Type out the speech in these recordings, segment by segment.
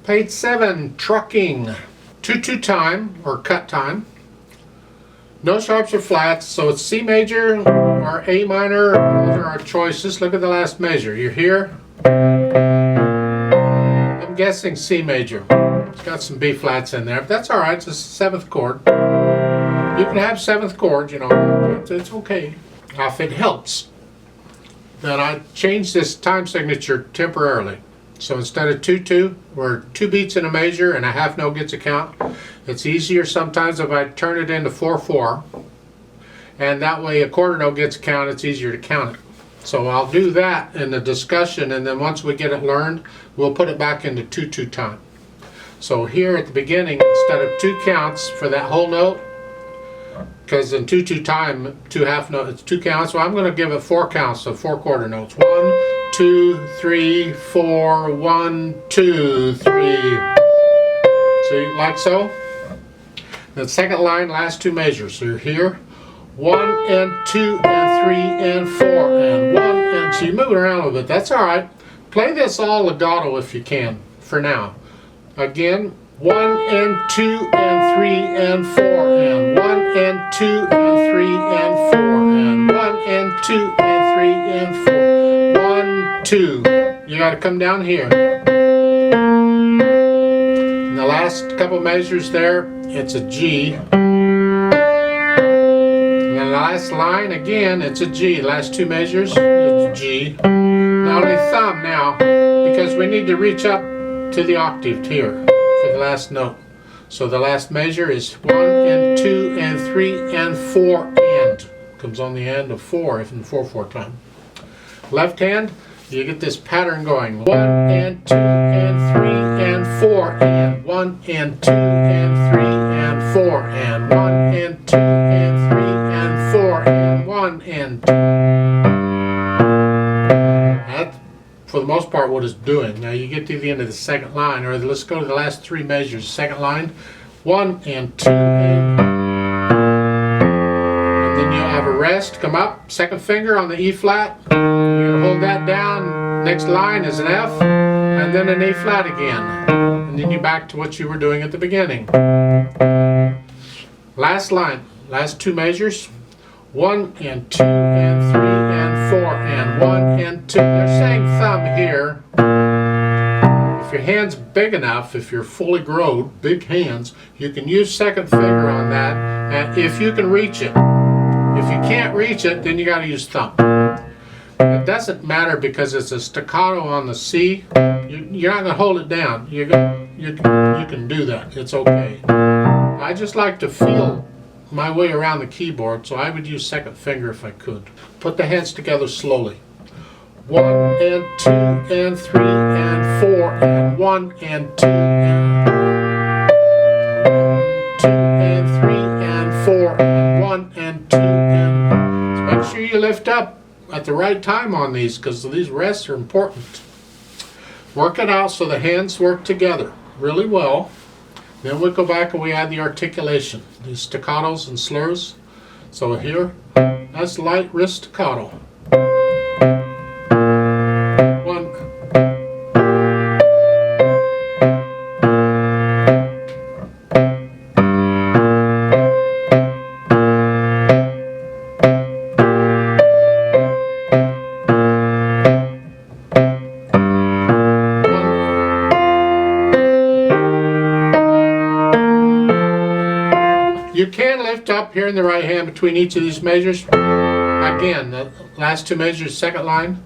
Page 7, trucking. 2/2 time or cut time. No sharps or flats, so it's C major or A minor. Those are our choices. Look at the last measure. You're here. I'm guessing C major. It's got some B flats in there, but that's all right. It's a 7th chord. You can have 7th chord, you know. It's okay. Now, if it helps, then I change this time signature temporarily. So instead of 2/2, where 2 beats in a measure and a half note gets a count, it's easier sometimes if I turn it into 4/4, and that way a quarter note gets a count. It's easier to count it. So I'll do that in the discussion, and then once we get it learned, we'll put it back into 2/2 time. So here at the beginning, instead of 2 counts for that whole note, because in 2/2 time, 2 half notes, it's 2 counts, so I'm going to give it 4 counts, so 4 quarter notes. 1, 2, 3, 4, 1, 2, 3. So like so. The second line, last 2 measures. So you're here, 1 and 2 and 3 and 4 and 1 and so you're moving around a little bit. That's all right. Play this all legato if you can for now. Again, 1 and 2 and 3 and 4 and 1 and 2 and 3 and 4 and 1 and 2 and 3 and 4. 1, 2. You got to come down here. In the last couple measures there, it's a G. And the last line again, it's a G. Last 2 measures, it's G. Now only thumb now, because we need to reach up to the octave here for the last note. So the last measure is 1 and 2 and 3 and 4 and. Comes on the end of 4 if in 4/4 time. Left hand, you get this pattern going. 1 and 2 and 3 and 4 and 1 and 2 and 3 and 4 and 1 and 2 and 3 and 4 and 1 and 2. That's for the most part what it's doing. Now you get to the end of the second line, or let's go to the last 3 measures. Second line, 1 and 2 and then you have a rest, come up, second finger on the E flat. You're going to hold that down. Next line is an F, and then an A flat again. And then you're back to what you were doing at the beginning. Last line, last 2 measures. 1 and 2 and 3 and 4 and 1 and 2. They're saying thumb here. If your hand's big enough, if you're fully growed, big hands, you can use second finger on that, and if you can reach it. If you can't reach it, then you got to use thumb. It doesn't matter because it's a staccato on the C. You're not going to hold it down. You can do that. It's okay. I just like to feel my way around the keyboard, so I would use second finger if I could. Put the hands together slowly. 1 and 2 and 3 and 4 and 1 and 2 and 2 and 3 and 4 and 1 and 2 and. So make sure you lift up at the right time on these, because these rests are important. Work it out so the hands work together really well. Then we go back and we add the articulation, these staccatos and slurs. So here, that's light wrist staccato. 1. You can lift up here in the right hand between each of these measures. Again, the last 2 measures, second line.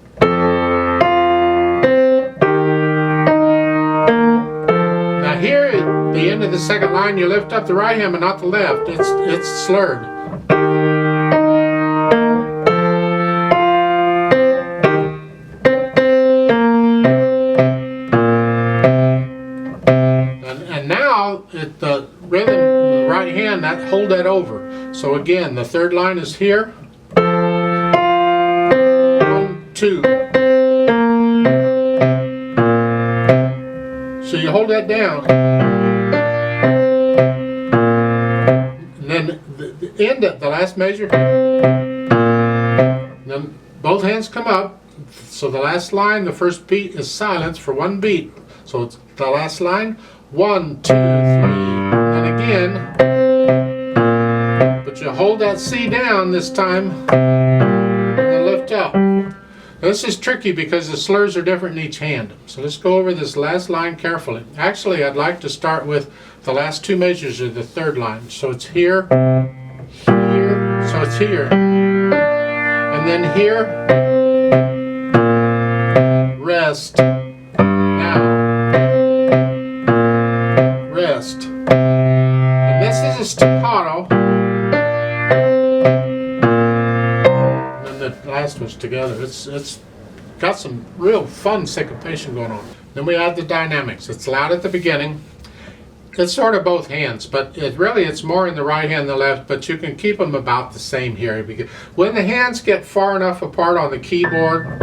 Now here at the end of the second line, you lift up the right hand but not the left. It's slurred. And now the rhythm, the right hand, that hold that over. So again, the third line is here. 1, 2. So you hold that down. And then the end of the last measure. Then both hands come up. So the last line, the first beat is silence for 1 beat. So So it's the last line, 1, 2, 3, and again, but you hold that C down this time, and then lift up. This is tricky because the slurs are different in each hand. So let's go over this last line carefully. Actually, I'd like to start with the last two measures of the third line. So it's here, here, so it's here, and then here, rest, now, rest. And this is a staccato. The last one's together. It's got some real fun syncopation going on. Then we add the dynamics. It's loud at the beginning. It's sort of both hands, but it's more in the right hand than the left, but you can keep them about the same here. Because when the hands get far enough apart on the keyboard,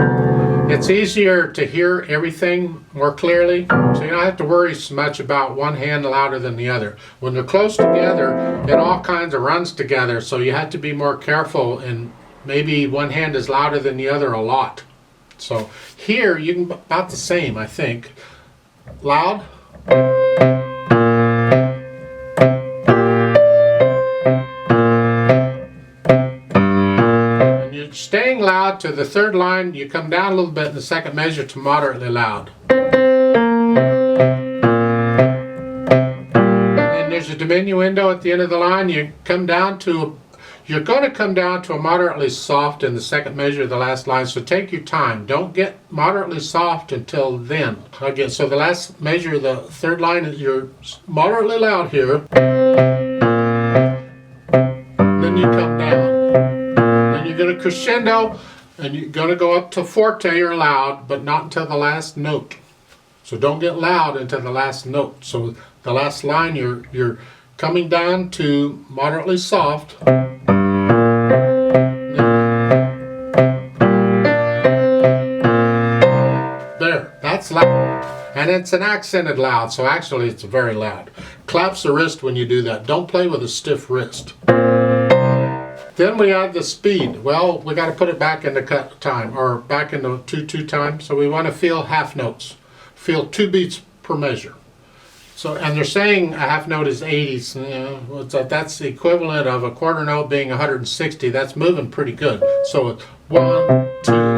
it's easier to hear everything more clearly, so you don't have to worry so much about one hand louder than the other. When they're close together, it all kinds of runs together, so you have to be more careful, and maybe one hand is louder than the other a lot. So here you can about the same, I think. Loud. And you're staying loud to the third line. You come down a little bit in the second measure to moderately loud. And there's a diminuendo at the end of the line. You come down to You're going to come down to a moderately soft in the second measure of the last line, so take your time. Don't get moderately soft until then. Again, so the last measure of the third line, you're moderately loud here. Then you come down. Then you're going to crescendo, and you're going to go up to forte or loud, but not until the last note. So don't get loud until the last note. So the last line, you're coming down to moderately soft. That's loud, and it's an accented loud, so actually it's very loud. Claps the wrist when you do that. Don't play with a stiff wrist. Then we add the speed. Well, we got to put it back into cut time, or back into 2/2 time. So we want to feel half notes. Feel 2 beats per measure. So, and they're saying a half note is 80. So, that's the equivalent of a quarter note being 160. That's moving pretty good. So it's 1, 2.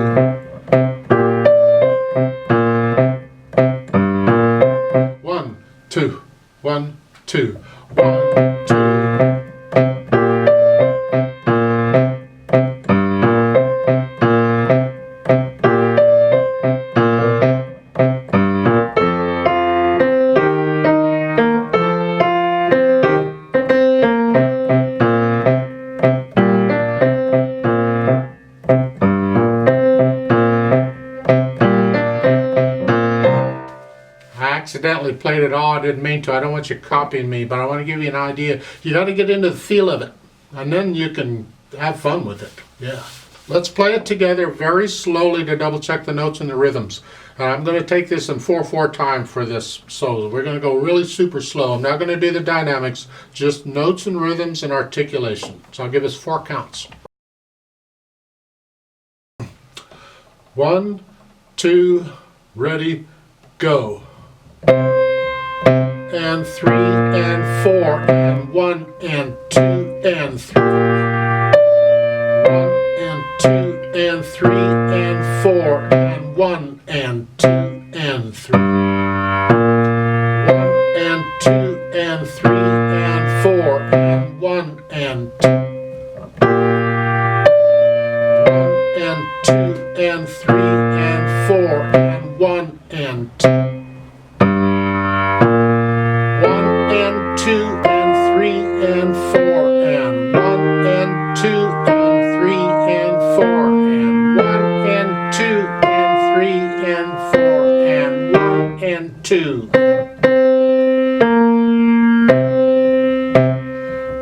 2, 1, 2, 1, 2. Accidentally played it all. I didn't mean to. I don't want you copying me, but I want to give you an idea. You got to get into the feel of it, and then you can have fun with it. Yeah. Let's play it together very slowly to double check the notes and the rhythms. And I'm going to take this in 4/4 time for this solo. We're going to go really super slow. I'm not going to do the dynamics, just notes and rhythms and articulation. So I'll give us 4 counts. 1, 2, ready, go. And 3 and 4 and 1 and 2 and 3. 1 and 2 and 3 and 4 and 1 and 2 and 3. 1 and 2 and 3 and 4 and 1 and 2. 1 and 2 and 3 and 4 and 1 and 2. 2 and 3 and 4 and 1 and 2 and 3 and 4 and 1 and 2 and 3 and 4 and 1 and 2.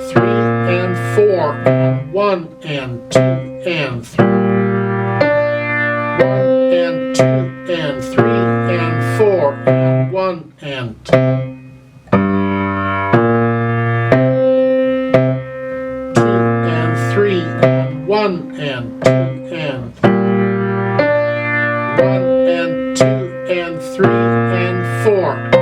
3 and 4 and 1 and 2 and 3. 1 and 2 and 3 and 4 and 1 and 2. 1 and 2 and 1 and 2 and 3 and 4.